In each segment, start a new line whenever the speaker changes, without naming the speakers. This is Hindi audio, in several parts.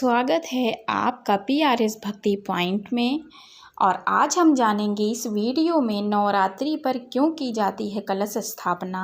स्वागत है आपका PRS भक्ति पॉइंट में। और आज हम जानेंगे इस वीडियो में नवरात्रि पर क्यों की जाती है कलश स्थापना।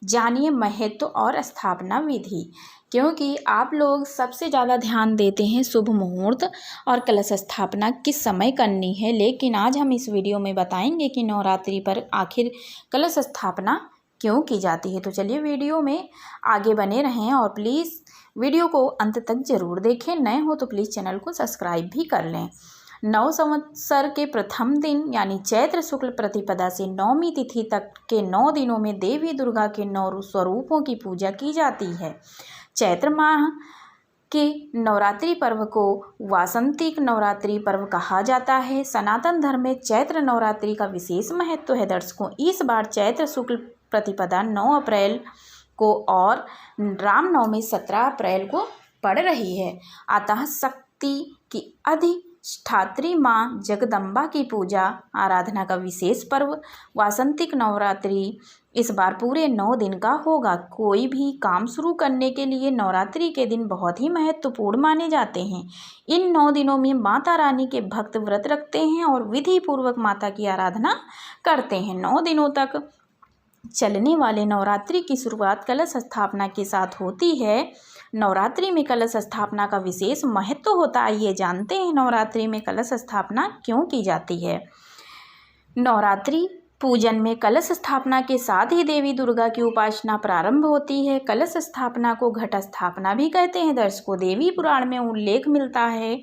जानिए महत्व और स्थापना विधि। क्योंकि आप लोग सबसे ज़्यादा ध्यान देते हैं शुभ मुहूर्त और कलश स्थापना किस समय करनी है, लेकिन आज हम इस वीडियो में बताएंगे कि नवरात्रि पर आखिर कलश स्थापना क्यों की जाती है। तो चलिए वीडियो में आगे बने रहें और प्लीज़ वीडियो को अंत तक ज़रूर देखें। नए हो तो प्लीज़ चैनल को सब्सक्राइब भी कर लें। नव संवत्सर के प्रथम दिन यानी चैत्र शुक्ल प्रतिपदा से नवमी तिथि तक के 9 दिनों में देवी दुर्गा के 9 स्वरूपों की पूजा की जाती है। चैत्र माह के नवरात्रि पर्व को वासंतिक नवरात्रि पर्व कहा जाता है। सनातन धर्म में चैत्र नवरात्रि का विशेष महत्व है। दर्शकों, इस बार चैत्र शुक्ल प्रतिपदा 9 अप्रैल को और रामनवमी 17 अप्रैल को पड़ रही है। अतः शक्ति की अधिष्ठात्री माँ जगदम्बा की पूजा आराधना का विशेष पर्व वासंतिक नवरात्रि इस बार पूरे 9 दिन का होगा। कोई भी काम शुरू करने के लिए नवरात्रि के दिन बहुत ही महत्वपूर्ण माने जाते हैं। इन 9 दिनों में माता रानी के भक्त व्रत रखते हैं और विधि पूर्वक माता की आराधना करते हैं। 9 दिनों तक चलने वाले नवरात्रि की शुरुआत कलश स्थापना के साथ होती है। नवरात्रि में कलश स्थापना का विशेष महत्व होता है। ये जानते हैं नवरात्रि में कलश स्थापना क्यों की जाती है। नवरात्रि पूजन में कलश स्थापना के साथ ही देवी दुर्गा की उपासना प्रारंभ होती है। कलश स्थापना को घट स्थापना भी कहते हैं। दर्शकों, देवी पुराण में उल्लेख मिलता है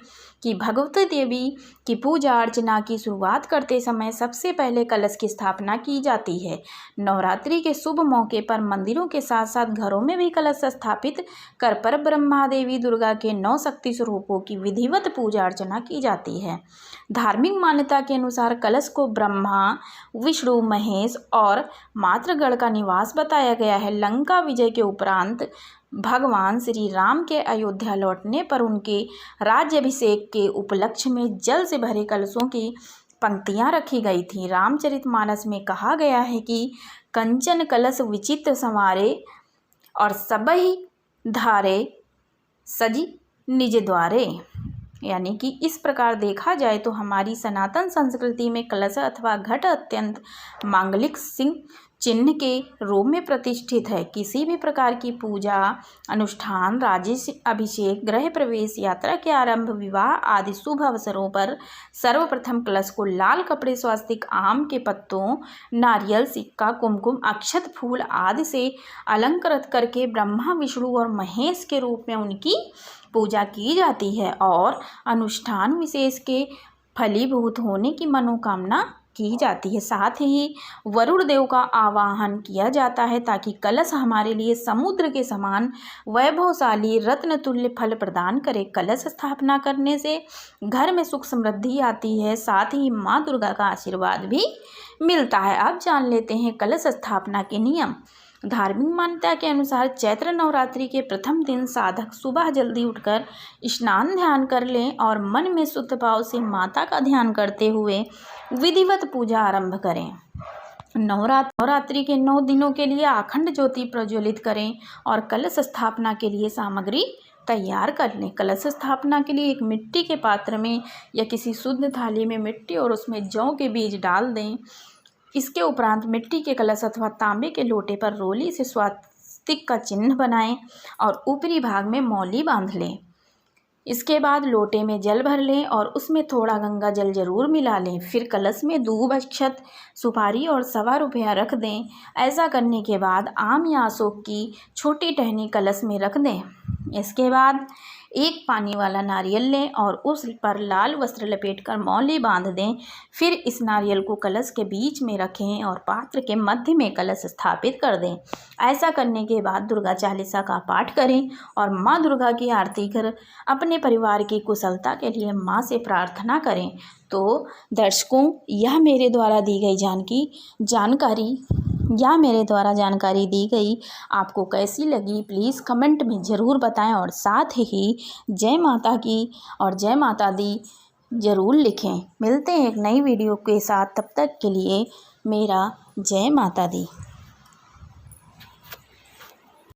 कि भगवती देवी की पूजा अर्चना की शुरुआत करते समय सबसे पहले कलश की स्थापना की जाती है। नवरात्रि के शुभ मौके पर मंदिरों के साथ साथ घरों में भी कलश स्थापित कर पर ब्रह्मा देवी दुर्गा के 9 शक्ति स्वरूपों की विधिवत पूजा अर्चना की जाती है। धार्मिक मान्यता के अनुसार कलश को ब्रह्मा, विष्णु, महेश और मातृगण का निवास बताया गया है। लंका विजय के उपरांत भगवान श्री राम के अयोध्या लौटने पर उनके राज्याभिषेक के उपलक्ष्य में जल से भरे कलशों की पंक्तियां रखी गई थीं। रामचरितमानस में कहा गया है कि कंचन कलश विचित्र संवारे और सबहि धारे सजी निज द्वारे। यानी कि इस प्रकार देखा जाए तो हमारी सनातन संस्कृति में कलश अथवा घट अत्यंत मांगलिक चिन्ह के रूप में प्रतिष्ठित है। किसी भी प्रकार की पूजा, अनुष्ठान, राज्याभिषेक, गृह प्रवेश, यात्रा के आरंभ, विवाह आदि शुभ अवसरों पर सर्वप्रथम कलश को लाल कपड़े, स्वास्तिक, आम के पत्तों, नारियल, सिक्का, कुमकुम, अक्षत, फूल आदि से अलंकृत करके ब्रह्मा, विष्णु और महेश के रूप में उनकी पूजा की जाती है और अनुष्ठान विशेष के फलीभूत होने की मनोकामना की जाती है। साथ ही वरुण देव का आवाहन किया जाता है ताकि कलश हमारे लिए समुद्र के समान वैभवशाली रत्न तुल्य फल प्रदान करे। कलश स्थापना करने से घर में सुख समृद्धि आती है, साथ ही माँ दुर्गा का आशीर्वाद भी मिलता है। अब जान लेते हैं कलश स्थापना के नियम। धार्मिक मान्यता के अनुसार चैत्र नवरात्रि के प्रथम दिन साधक सुबह जल्दी उठकर स्नान ध्यान कर लें और मन में शुद्ध भाव से माता का ध्यान करते हुए विधिवत पूजा आरंभ करें। नवरात्रि के 9 दिनों के लिए अखंड ज्योति प्रज्वलित करें और कलश स्थापना के लिए सामग्री तैयार कर लें। कलश स्थापना के लिए एक मिट्टी के पात्र में या किसी शुद्ध थाली में मिट्टी और उसमें जौ के बीज डाल दें। इसके उपरांत मिट्टी के कलश अथवा तांबे के लोटे पर रोली से स्वास्तिक का चिन्ह बनाएं और ऊपरी भाग में मौली बांध लें। इसके बाद लोटे में जल भर लें और उसमें थोड़ा गंगा जल जरूर मिला लें। फिर कलश में दूब, अक्षत, सुपारी और 1.25 रुपया रख दें। ऐसा करने के बाद आम या अशोक की छोटी टहनी कलश में रख दें। इसके बाद एक पानी वाला नारियल लें और उस पर लाल वस्त्र लपेटकर मौली बांध दें। फिर इस नारियल को कलश के बीच में रखें और पात्र के मध्य में कलश स्थापित कर दें। ऐसा करने के बाद दुर्गा चालीसा का पाठ करें और माँ दुर्गा की आरती कर अपने परिवार की कुशलता के लिए माँ से प्रार्थना करें। तो दर्शकों, यह मेरे द्वारा दी गई जानकारी दी गई आपको कैसी लगी प्लीज़ कमेंट में ज़रूर बताएं और साथ ही जय माता की और जय माता दी ज़रूर लिखें। मिलते हैं एक नई वीडियो के साथ, तब तक के लिए मेरा जय माता दी।